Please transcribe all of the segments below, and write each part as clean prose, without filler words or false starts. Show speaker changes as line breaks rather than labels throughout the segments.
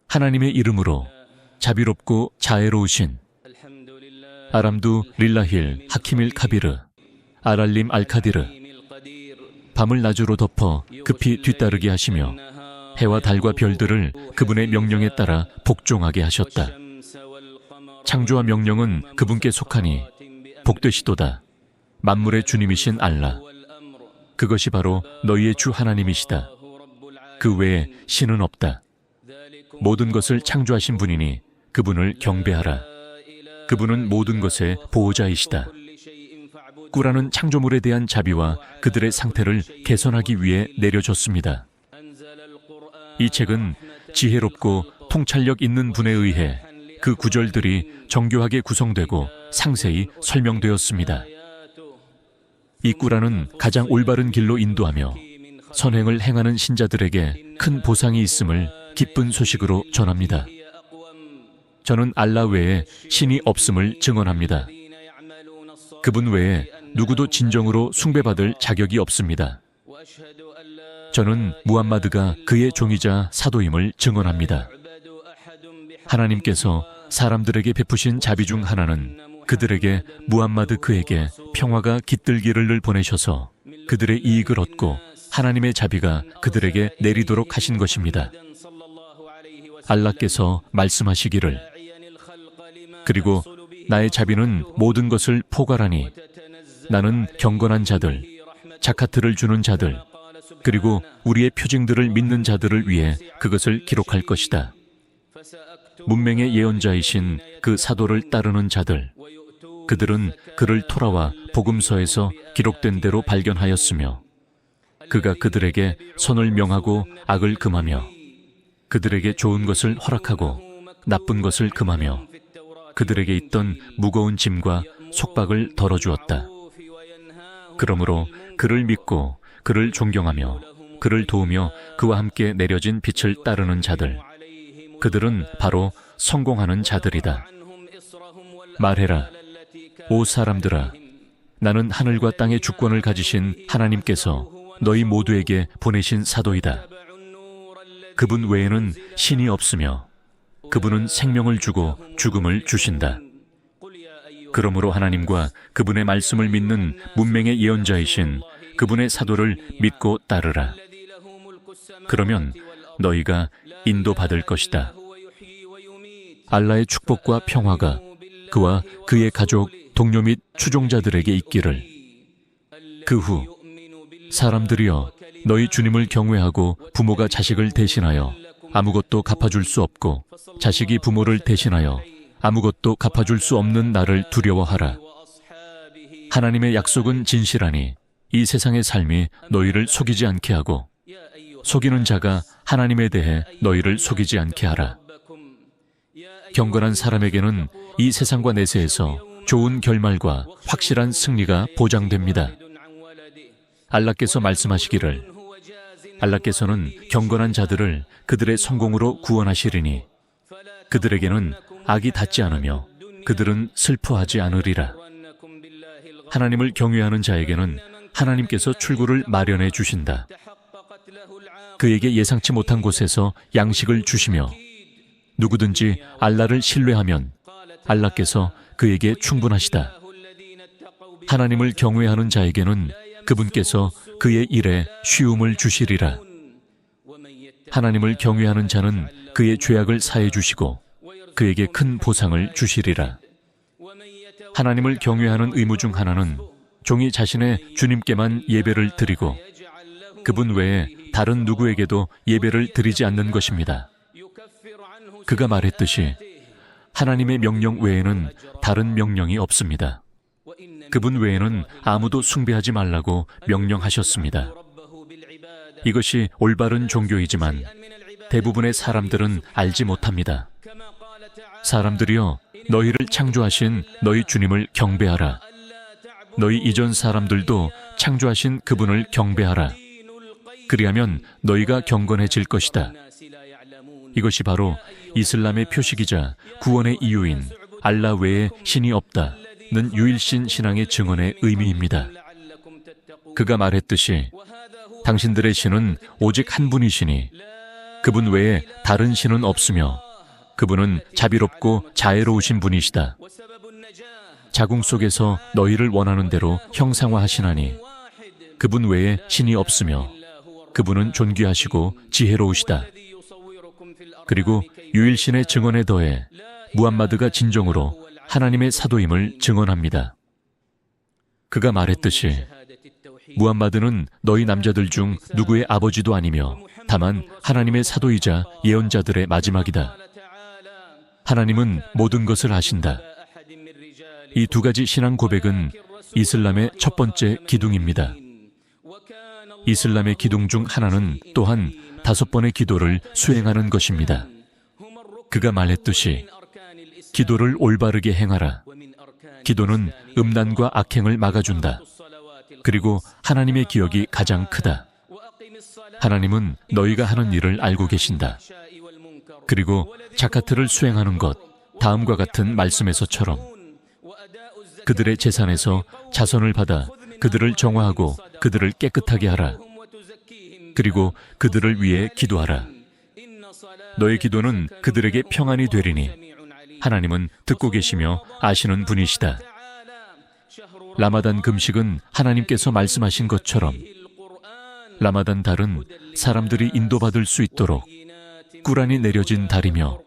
하나님의 이름으로 자비롭고 자애로우신 아람두 릴라힐 하키밀 카비르 아랄림 알카디르, 밤을 낮으로 덮어 급히 뒤따르게 하시며 해와 달과 별들을 그분의 명령에 따라 복종하게 하셨다. 창조와 명령은 그분께 속하니 복되시도다. 만물의 주님이신 알라. 그것이 바로 너희의 주 하나님이시다. 그 외에 신은 없다. 모든 것을 창조하신 분이니 그분을 경배하라. 그분은 모든 것의 보호자이시다. 꾸라는 창조물에 대한 자비와 그들의 상태를 개선하기 위해 내려졌습니다. 이 책은 지혜롭고 통찰력 있는 분에 의해 그 구절들이 정교하게 구성되고 상세히 설명되었습니다. 이 꾸란은 가장 올바른 길로 인도하며 선행을 행하는 신자들에게 큰 보상이 있음을 기쁜 소식으로 전합니다. 저는 알라 외에 신이 없음을 증언합니다. 그분 외에 누구도 진정으로 숭배받을 자격이 없습니다. 저는 무함마드가 그의 종이자 사도임을 증언합니다. 하나님께서 사람들에게 베푸신 자비 중 하나는 그들에게 무함마드 그에게 평화가 깃들기를 늘 보내셔서 그들의 이익을 얻고 하나님의 자비가 그들에게 내리도록 하신 것입니다. 알라께서 말씀하시기를 그리고 나의 자비는 모든 것을 포괄하니 나는 경건한 자들, 자카트를 주는 자들, 그리고 우리의 표징들을 믿는 자들을 위해 그것을 기록할 것이다. 문맹의 예언자이신 그 사도를 따르는 자들, 그들은 그를 토라와 복음서에서 기록된 대로 발견하였으며 그가 그들에게 선을 명하고 악을 금하며 그들에게 좋은 것을 허락하고 나쁜 것을 금하며 그들에게 있던 무거운 짐과 속박을 덜어주었다. 그러므로 그를 믿고 그를 존경하며 그를 도우며 그와 함께 내려진 빛을 따르는 자들, 그들은 바로 성공하는 자들이다. 말해라, 오 사람들아, 나는 하늘과 땅의 주권을 가지신 하나님께서 너희 모두에게 보내신 사도이다. 그분 외에는 신이 없으며 그분은 생명을 주고 죽음을 주신다. 그러므로 하나님과 그분의 말씀을 믿는 문맹의 예언자이신 그분의 사도를 믿고 따르라. 그러면 너희가 인도받을 것이다. 알라의 축복과 평화가 그와 그의 가족, 동료 및 추종자들에게 있기를. 그 후 사람들이여, 너희 주님을 경외하고 부모가 자식을 대신하여 아무것도 갚아줄 수 없고 자식이 부모를 대신하여 아무것도 갚아줄 수 없는 나를 두려워하라. 하나님의 약속은 진실하니 이 세상의 삶이 너희를 속이지 않게 하고 속이는 자가 하나님에 대해 너희를 속이지 않게 하라. 경건한 사람에게는 이 세상과 내세에서 좋은 결말과 확실한 승리가 보장됩니다. 알라께서 말씀하시기를 알라께서는 경건한 자들을 그들의 성공으로 구원하시리니 그들에게는 악이 닿지 않으며 그들은 슬퍼하지 않으리라. 하나님을 경외하는 자에게는 하나님께서 출구를 마련해 주신다. 그에게 예상치 못한 곳에서 양식을 주시며 누구든지 알라를 신뢰하면 알라께서 그에게 충분하시다. 하나님을 경외하는 자에게는 그분께서 그의 일에 쉬움을 주시리라. 하나님을 경외하는 자는 그의 죄악을 사해 주시고 그에게 큰 보상을 주시리라. 하나님을 경외하는 의무 중 하나는 종이 자신의 주님께만 예배를 드리고 그분 외에 다른 누구에게도 예배를 드리지 않는 것입니다. 그가 말했듯이 하나님의 명령 외에는 다른 명령이 없습니다. 그분 외에는 아무도 숭배하지 말라고 명령하셨습니다. 이것이 올바른 종교이지만 대부분의 사람들은 알지 못합니다. 사람들이여, 너희를 창조하신 너희 주님을 경배하라. 너희 이전 사람들도 창조하신 그분을 경배하라. 그리하면 너희가 경건해질 것이다. 이것이 바로 이슬람의 표식이자 구원의 이유인 알라 외에 신이 없다는 유일신 신앙의 증언의 의미입니다. 그가 말했듯이 당신들의 신은 오직 한 분이시니 그분 외에 다른 신은 없으며 그분은 자비롭고 자애로우신 분이시다. 자궁 속에서 너희를 원하는 대로 형상화하시나니 그분 외에 신이 없으며 그분은 존귀하시고 지혜로우시다. 그리고 유일신의 증언에 더해 무함마드가 진정으로 하나님의 사도임을 증언합니다. 그가 말했듯이 무함마드는 너희 남자들 중 누구의 아버지도 아니며 다만 하나님의 사도이자 예언자들의 마지막이다. 하나님은 모든 것을 아신다. 이 두 가지 신앙 고백은 이슬람의 첫 번째 기둥입니다. 이슬람의 기둥 중 하나는 또한 5번의 기도를 수행하는 것입니다. 그가 말했듯이 기도를 올바르게 행하라. 기도는 음란과 악행을 막아준다. 그리고 하나님의 기억이 가장 크다. 하나님은 너희가 하는 일을 알고 계신다. 그리고 자카트를 수행하는 것, 다음과 같은 말씀에서처럼 그들의 재산에서 자선을 받아 그들을 정화하고 그들을 깨끗하게 하라. 그리고 그들을 위해 기도하라. 너의 기도는 그들에게 평안이 되리니 하나님은 듣고 계시며 아시는 분이시다. 라마단 금식은 하나님께서 말씀하신 것처럼 라마단 달은 사람들이 인도받을 수 있도록 꾸란이 내려진 달이며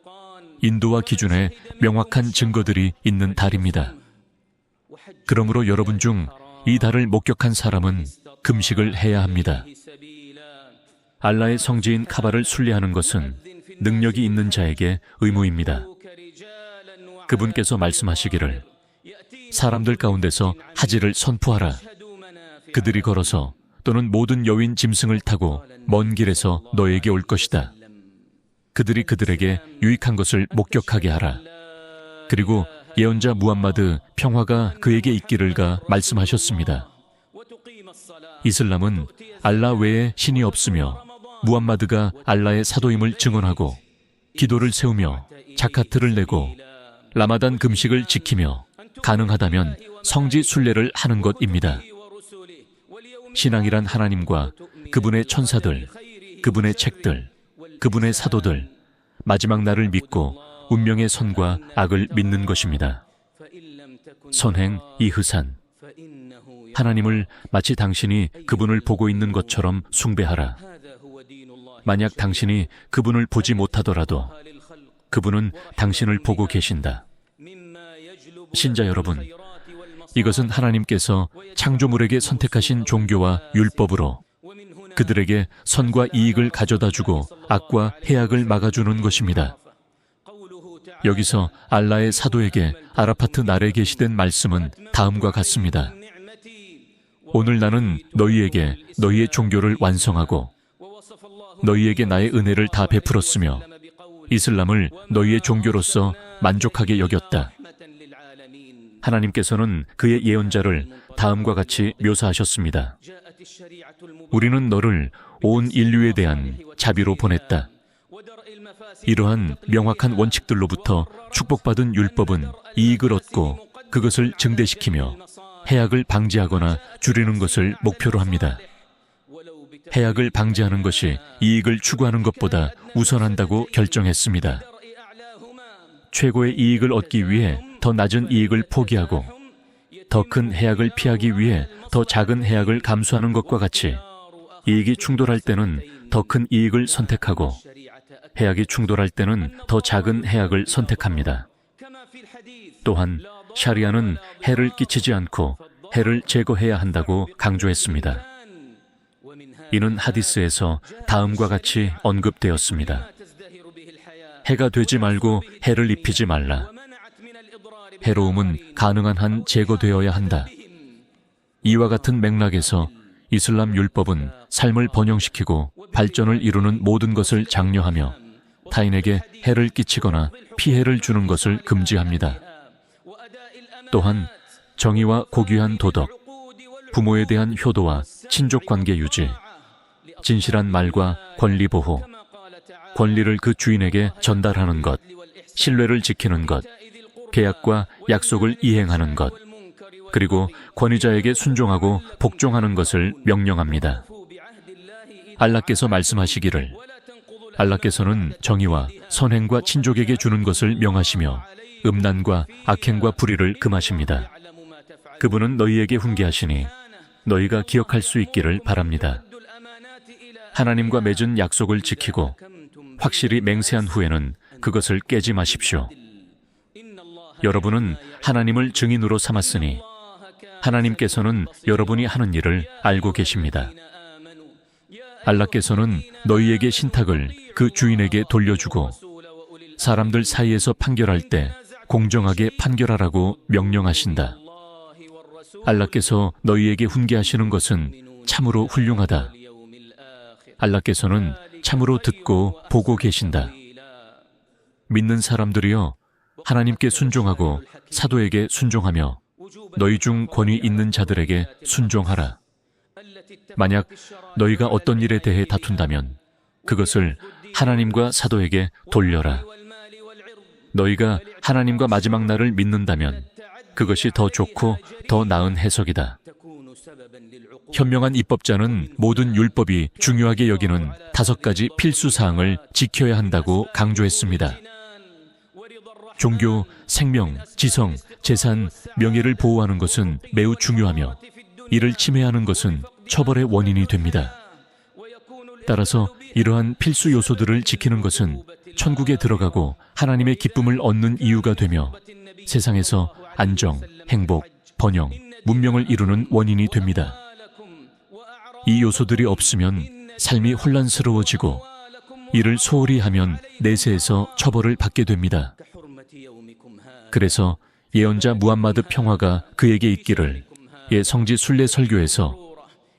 인도와 기준에 명확한 증거들이 있는 달입니다. 그러므로 여러분 중 이 달을 목격한 사람은 금식을 해야 합니다. 알라의 성지인 카바를 순례하는 것은 능력이 있는 자에게 의무입니다. 그분께서 말씀하시기를 사람들 가운데서 하지를 선포하라. 그들이 걸어서 또는 모든 여윈 짐승을 타고 먼 길에서 너에게 올 것이다. 그들이 그들에게 유익한 것을 목격하게 하라. 그리고 예언자 무함마드 평화가 그에게 있기를가 말씀하셨습니다. 이슬람은 알라 외에 신이 없으며 무함마드가 알라의 사도임을 증언하고 기도를 세우며 자카트를 내고 라마단 금식을 지키며 가능하다면 성지 순례를 하는 것입니다. 신앙이란 하나님과 그분의 천사들, 그분의 책들, 그분의 사도들, 마지막 날을 믿고 운명의 선과 악을 믿는 것입니다. 선행 이흐산. 하나님을 마치 당신이 그분을 보고 있는 것처럼 숭배하라. 만약 당신이 그분을 보지 못하더라도 그분은 당신을 보고 계신다. 신자 여러분, 이것은 하나님께서 창조물에게 선택하신 종교와 율법으로 그들에게 선과 이익을 가져다 주고 악과 해악을 막아주는 것입니다. 여기서 알라의 사도에게 아라파트 날에 계시된 말씀은 다음과 같습니다. 오늘 나는 너희에게 너희의 종교를 완성하고 너희에게 나의 은혜를 다 베풀었으며 이슬람을 너희의 종교로서 만족하게 여겼다. 하나님께서는 그의 예언자를 다음과 같이 묘사하셨습니다. 우리는 너를 온 인류에 대한 자비로 보냈다. 이러한 명확한 원칙들로부터 축복받은 율법은 이익을 얻고 그것을 증대시키며 해악을 방지하거나 줄이는 것을 목표로 합니다. 해악을 방지하는 것이 이익을 추구하는 것보다 우선한다고 결정했습니다. 최고의 이익을 얻기 위해 더 낮은 이익을 포기하고 더 큰 해악을 피하기 위해 더 작은 해악을 감수하는 것과 같이 이익이 충돌할 때는 더 큰 이익을 선택하고 해악이 충돌할 때는 더 작은 해악을 선택합니다. 또한 샤리아는 해를 끼치지 않고 해를 제거해야 한다고 강조했습니다. 이는 하디스에서 다음과 같이 언급되었습니다. 해가 되지 말고 해를 입히지 말라. 해로움은 가능한 한 제거되어야 한다. 이와 같은 맥락에서 이슬람 율법은 삶을 번영시키고 발전을 이루는 모든 것을 장려하며 타인에게 해를 끼치거나 피해를 주는 것을 금지합니다. 또한 정의와 고귀한 도덕, 부모에 대한 효도와 친족관계 유지, 진실한 말과 권리 보호, 권리를 그 주인에게 전달하는 것, 신뢰를 지키는 것, 계약과 약속을 이행하는 것, 그리고 권위자에게 순종하고 복종하는 것을 명령합니다. 알라께서 말씀하시기를 알라께서는 정의와 선행과 친족에게 주는 것을 명하시며 음란과 악행과 불의를 금하십니다. 그분은 너희에게 훈계하시니 너희가 기억할 수 있기를 바랍니다. 하나님과 맺은 약속을 지키고 확실히 맹세한 후에는 그것을 깨지 마십시오. 여러분은 하나님을 증인으로 삼았으니 하나님께서는 여러분이 하는 일을 알고 계십니다. 알라께서는 너희에게 신탁을 그 주인에게 돌려주고 사람들 사이에서 판결할 때 공정하게 판결하라고 명령하신다. 알라께서 너희에게 훈계하시는 것은 참으로 훌륭하다. 알라께서는 참으로 듣고 보고 계신다. 믿는 사람들이여, 하나님께 순종하고 사도에게 순종하며 너희 중 권위 있는 자들에게 순종하라. 만약 너희가 어떤 일에 대해 다툰다면 그것을 하나님과 사도에게 돌려라. 너희가 하나님과 마지막 날을 믿는다면 그것이 더 좋고 더 나은 해석이다. 현명한 입법자는 모든 율법이 중요하게 여기는 5가지 필수 사항을 지켜야 한다고 강조했습니다. 종교, 생명, 지성, 재산, 명예를 보호하는 것은 매우 중요하며 이를 침해하는 것은 처벌의 원인이 됩니다. 따라서 이러한 필수 요소들을 지키는 것은 천국에 들어가고 하나님의 기쁨을 얻는 이유가 되며 세상에서 안정, 행복, 번영, 문명을 이루는 원인이 됩니다. 이 요소들이 없으면 삶이 혼란스러워지고 이를 소홀히 하면 내세에서 처벌을 받게 됩니다. 그래서 예언자 무함마드 평화가 그에게 있기를 성지 순례 설교에서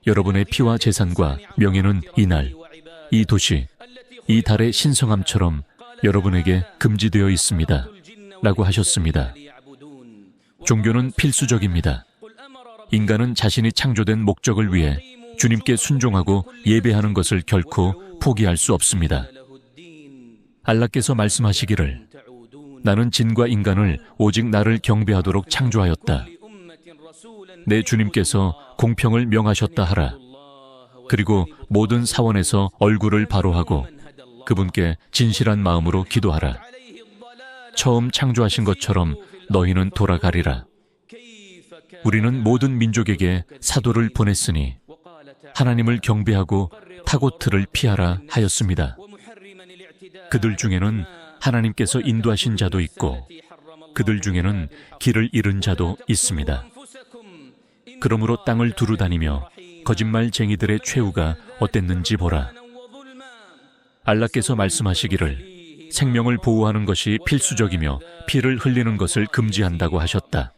여러분의 피와 재산과 명예는 이날, 이 도시, 이 달의 신성함처럼 여러분에게 금지되어 있습니다. 라고 하셨습니다. 종교는 필수적입니다. 인간은 자신이 창조된 목적을 위해 주님께 순종하고 예배하는 것을 결코 포기할 수 없습니다. 알라께서 말씀하시기를 나는 진과 인간을 오직 나를 경배하도록 창조하였다. 내 주님께서 공평을 명하셨다 하라. 그리고 모든 사원에서 얼굴을 바로 하고 그분께 진실한 마음으로 기도하라. 처음 창조하신 것처럼 너희는 돌아가리라. 우리는 모든 민족에게 사도를 보냈으니 하나님을 경배하고 타고트를 피하라 하였습니다. 그들 중에는 하나님께서 인도하신 자도 있고 그들 중에는 길을 잃은 자도 있습니다. 그러므로 땅을 두루다니며 거짓말쟁이들의 최후가 어땠는지 보라. 알라께서 말씀하시기를 생명을 보호하는 것이 필수적이며 피를 흘리는 것을 금지한다고 하셨다.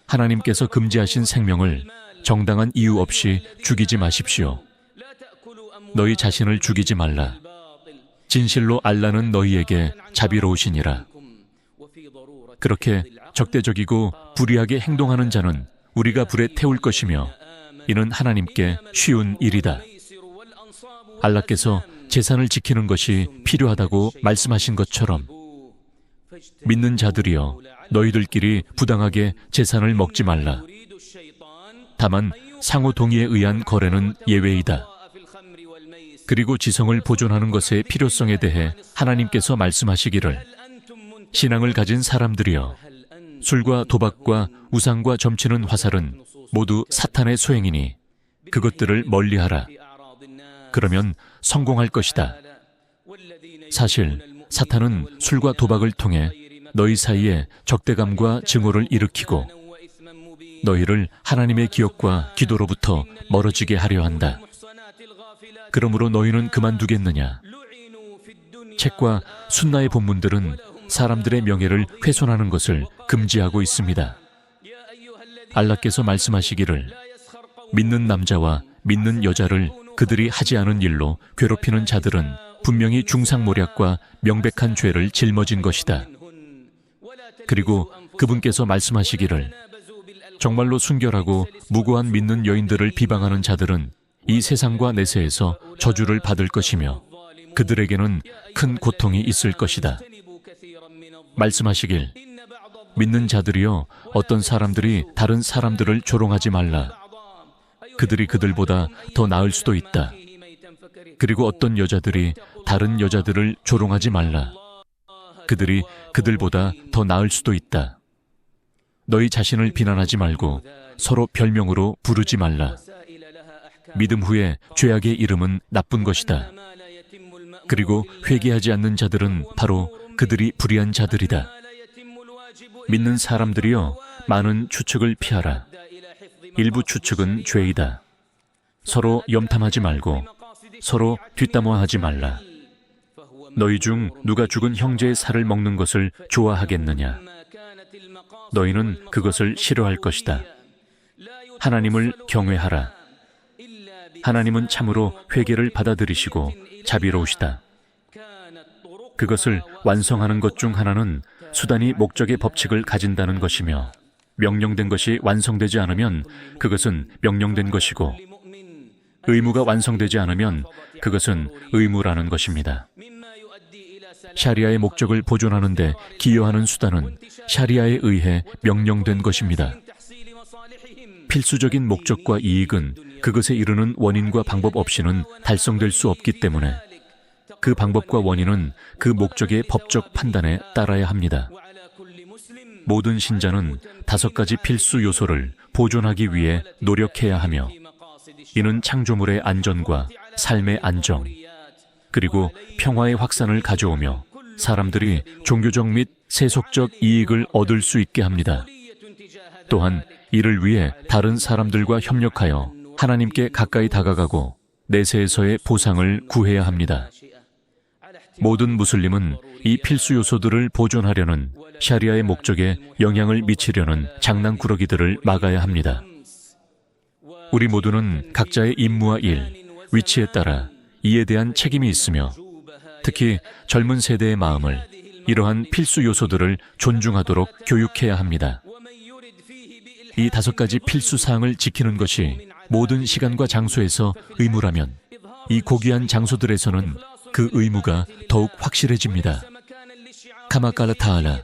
하나님께서 금지하신 생명을 정당한 이유 없이 죽이지 마십시오. 너희 자신을 죽이지 말라. 진실로 알라는 너희에게 자비로우시니라. 그렇게 적대적이고 불의하게 행동하는 자는 우리가 불에 태울 것이며 이는 하나님께 쉬운 일이다. 알라께서 재산을 지키는 것이 필요하다고 말씀하신 것처럼 믿는 자들이여 너희들끼리 부당하게 재산을 먹지 말라. 다만 상호 동의에 의한 거래는 예외이다. 그리고 지성을 보존하는 것의 필요성에 대해 하나님께서 말씀하시기를 신앙을 가진 사람들이여 술과 도박과 우상과 점치는 화살은 모두 사탄의 소행이니 그것들을 멀리하라. 그러면 성공할 것이다. 사실 사탄은 술과 도박을 통해 너희 사이에 적대감과 증오를 일으키고 너희를 하나님의 기억과 기도로부터 멀어지게 하려 한다. 그러므로 너희는 그만두겠느냐? 책과 순나의 본문들은 사람들의 명예를 훼손하는 것을 금지하고 있습니다. 알라께서 말씀하시기를 믿는 남자와 믿는 여자를 그들이 하지 않은 일로 괴롭히는 자들은 분명히 중상모략과 명백한 죄를 짊어진 것이다. 그리고 그분께서 말씀하시기를 정말로 순결하고 무고한 믿는 여인들을 비방하는 자들은 이 세상과 내세에서 저주를 받을 것이며 그들에게는 큰 고통이 있을 것이다. 말씀하시길 믿는 자들이여, 어떤 사람들이 다른 사람들을 조롱하지 말라. 그들이 그들보다 더 나을 수도 있다. 그리고 어떤 여자들이 다른 여자들을 조롱하지 말라. 그들이 그들보다 더 나을 수도 있다. 너희 자신을 비난하지 말고 서로 별명으로 부르지 말라. 믿음 후에 죄악의 이름은 나쁜 것이다. 그리고 회개하지 않는 자들은 바로 그들이 불의한 자들이다. 믿는 사람들이여, 많은 추측을 피하라. 일부 추측은 죄이다. 서로 염탐하지 말고 서로 뒷담화하지 말라. 너희 중 누가 죽은 형제의 살을 먹는 것을 좋아하겠느냐? 너희는 그것을 싫어할 것이다. 하나님을 경외하라. 하나님은 참으로 회개를 받아들이시고 자비로우시다. 그것을 완성하는 것 중 하나는 수단이 목적의 법칙을 가진다는 것이며, 명령된 것이 완성되지 않으면 그것은 명령된 것이고, 의무가 완성되지 않으면 그것은 의무라는 것입니다. 샤리아의 목적을 보존하는 데 기여하는 수단은 샤리아에 의해 명령된 것입니다. 필수적인 목적과 이익은 그것에 이르는 원인과 방법 없이는 달성될 수 없기 때문에 그 방법과 원인은 그 목적의 법적 판단에 따라야 합니다. 모든 신자는 5가지 필수 요소를 보존하기 위해 노력해야 하며, 이는 창조물의 안전과 삶의 안정, 그리고 평화의 확산을 가져오며 사람들이 종교적 및 세속적 이익을 얻을 수 있게 합니다. 또한 이를 위해 다른 사람들과 협력하여 하나님께 가까이 다가가고 내세에서의 보상을 구해야 합니다. 모든 무슬림은 이 필수 요소들을 보존하려는 샤리아의 목적에 영향을 미치려는 장난꾸러기들을 막아야 합니다. 우리 모두는 각자의 임무와 일, 위치에 따라 이에 대한 책임이 있으며, 특히 젊은 세대의 마음을 이러한 필수 요소들을 존중하도록 교육해야 합니다. 이 5가지 필수 사항을 지키는 것이 모든 시간과 장소에서 의무라면, 이 고귀한 장소들에서는 그 의무가 더욱 확실해집니다. 카마깔라 타알라,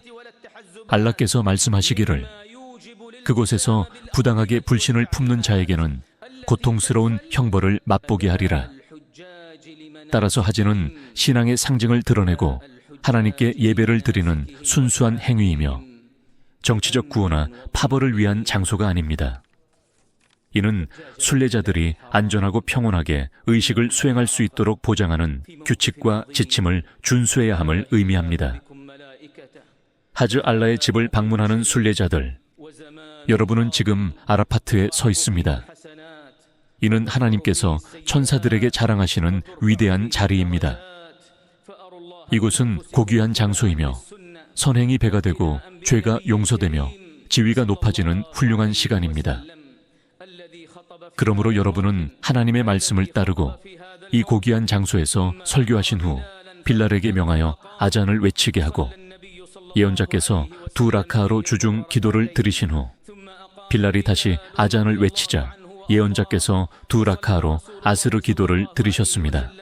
알라께서 말씀하시기를, 그곳에서 부당하게 불신을 품는 자에게는 고통스러운 형벌을 맛보게 하리라. 따라서 하지는 신앙의 상징을 드러내고 하나님께 예배를 드리는 순수한 행위이며, 정치적 구호나 파벌을 위한 장소가 아닙니다. 이는 순례자들이 안전하고 평온하게 의식을 수행할 수 있도록 보장하는 규칙과 지침을 준수해야 함을 의미합니다. 하즈 알라의 집을 방문하는 순례자들, 여러분은 지금 아라파트에 서 있습니다. 이는 하나님께서 천사들에게 자랑하시는 위대한 자리입니다. 이곳은 고귀한 장소이며 선행이 배가 되고 죄가 용서되며 지위가 높아지는 훌륭한 시간입니다. 그러므로 여러분은 하나님의 말씀을 따르고 이 고귀한 장소에서 설교하신 후 빌랄에게 명하여 아잔을 외치게 하고, 예언자께서 2라카로 주중 기도를 드리신 후 빌랄이 다시 아잔을 외치자 예언자께서 2라카로 아스르 기도를 드리셨습니다.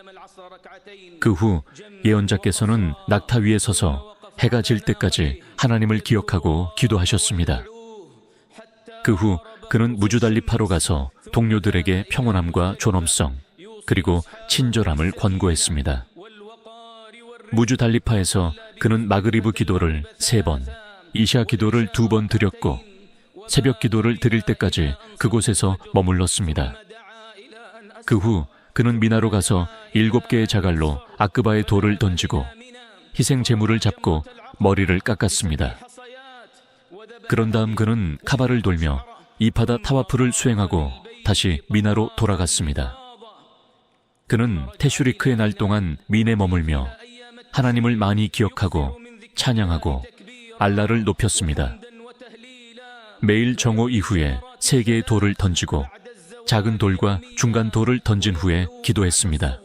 그 후 예언자께서는 낙타 위에 서서 해가 질 때까지 하나님을 기억하고 기도하셨습니다. 그 후 그는 무주달리파로 가서 동료들에게 평온함과 존엄성, 그리고 친절함을 권고했습니다. 무주달리파에서 그는 마그리브 기도를 3번, 이샤 기도를 2번 드렸고 새벽 기도를 드릴 때까지 그곳에서 머물렀습니다. 그 후 그는 미나로 가서 7개의 자갈로 아크바의 돌을 던지고 희생 제물을 잡고 머리를 깎았습니다. 그런 다음 그는 카바를 돌며 이파다 타와프를 수행하고 다시 미나로 돌아갔습니다. 그는 테슈리크의 날 동안 민에 머물며 하나님을 많이 기억하고 찬양하고 알라를 높였습니다. 매일 정오 이후에 3개의 돌을 던지고 작은 돌과 중간 돌을 던진 후에 기도했습니다.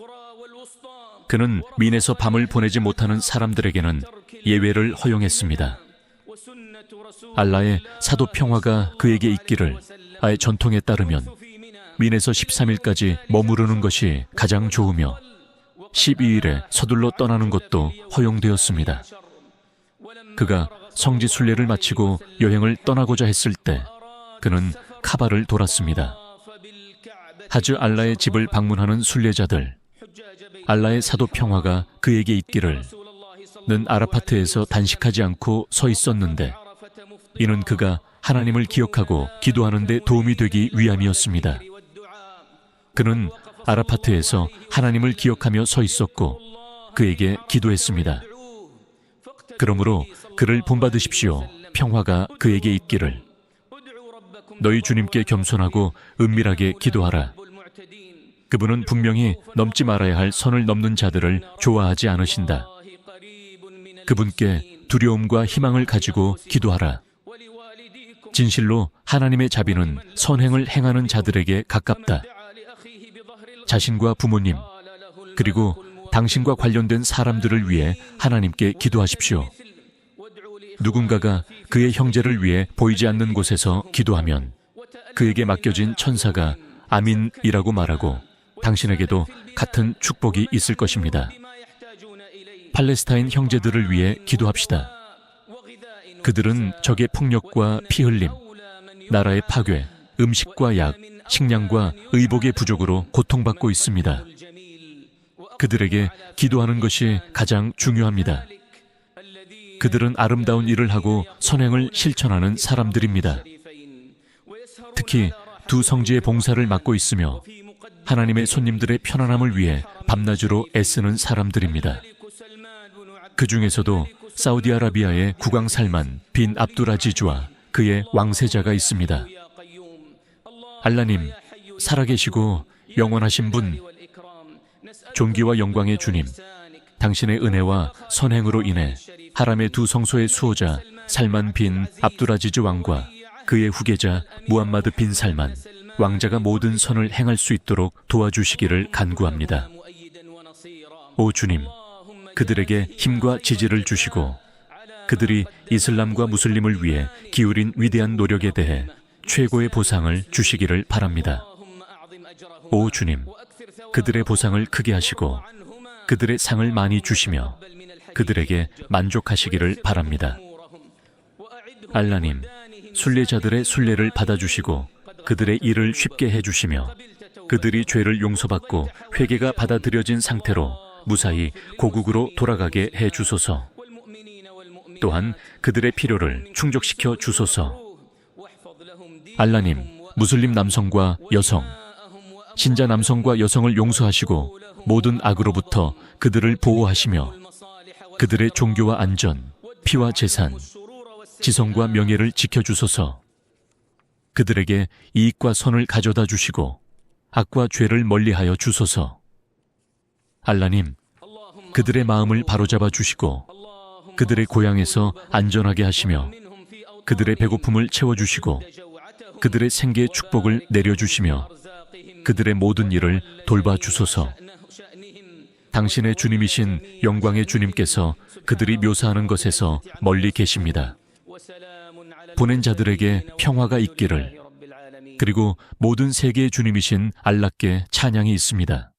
그는 민에서 밤을 보내지 못하는 사람들에게는 예외를 허용했습니다. 알라의 사도 평화가 그에게 있기를, 아의 전통에 따르면 민에서 13일까지 머무르는 것이 가장 좋으며 12일에 서둘러 떠나는 것도 허용되었습니다. 그가 성지 순례를 마치고 여행을 떠나고자 했을 때 그는 카바를 돌았습니다. 하즈 알라의 집을 방문하는 순례자들, 알라의 사도 평화가 그에게 있기를, 는 아라파트에서 단식하지 않고 서 있었는데 이는 그가 하나님을 기억하고 기도하는 데 도움이 되기 위함이었습니다. 그는 아라파트에서 하나님을 기억하며 서 있었고 그에게 기도했습니다. 그러므로 그를 본받으십시오. 평화가 그에게 있기를. 너희 주님께 겸손하고 은밀하게 기도하라. 그분은 분명히 넘지 말아야 할 선을 넘는 자들을 좋아하지 않으신다. 그분께 두려움과 희망을 가지고 기도하라. 진실로 하나님의 자비는 선행을 행하는 자들에게 가깝다. 자신과 부모님, 그리고 당신과 관련된 사람들을 위해 하나님께 기도하십시오. 누군가가 그의 형제를 위해 보이지 않는 곳에서 기도하면 그에게 맡겨진 천사가 아민이라고 말하고 당신에게도 같은 축복이 있을 것입니다. 팔레스타인 형제들을 위해 기도합시다. 그들은 적의 폭력과 피 흘림, 나라의 파괴, 음식과 약, 식량과 의복의 부족으로 고통받고 있습니다. 그들에게 기도하는 것이 가장 중요합니다. 그들은 아름다운 일을 하고 선행을 실천하는 사람들입니다. 특히 두 성지의 봉사를 맡고 있으며 하나님의 손님들의 편안함을 위해 밤낮으로 애쓰는 사람들입니다. 그 중에서도 사우디아라비아의 국왕 살만 빈 압두라지즈와 그의 왕세자가 있습니다. 알라님, 살아계시고 영원하신 분, 존귀와 영광의 주님, 당신의 은혜와 선행으로 인해 하람의 두 성소의 수호자 살만 빈 압두라지즈 왕과 그의 후계자 무함마드 빈 살만 왕자가 모든 선을 행할 수 있도록 도와주시기를 간구합니다. 오 주님, 그들에게 힘과 지지를 주시고 그들이 이슬람과 무슬림을 위해 기울인 위대한 노력에 대해 최고의 보상을 주시기를 바랍니다. 오 주님, 그들의 보상을 크게 하시고 그들의 상을 많이 주시며 그들에게 만족하시기를 바랍니다. 알라님, 순례자들의 순례를 받아주시고 그들의 일을 쉽게 해주시며 그들이 죄를 용서받고 회개가 받아들여진 상태로 무사히 고국으로 돌아가게 해주소서. 또한 그들의 필요를 충족시켜 주소서. 알라님, 무슬림 남성과 여성, 신자 남성과 여성을 용서하시고 모든 악으로부터 그들을 보호하시며 그들의 종교와 안전, 피와 재산, 지성과 명예를 지켜주소서. 그들에게 이익과 선을 가져다 주시고 악과 죄를 멀리하여 주소서. 알라님, 그들의 마음을 바로잡아 주시고 그들의 고향에서 안전하게 하시며 그들의 배고픔을 채워주시고 그들의 생계의 축복을 내려주시며 그들의 모든 일을 돌봐주소서. 당신의 주님이신 영광의 주님께서 그들이 묘사하는 것에서 멀리 계십니다. 보낸 자들에게 평화가 있기를, 그리고 모든 세계의 주님이신 알라께 찬양이 있습니다.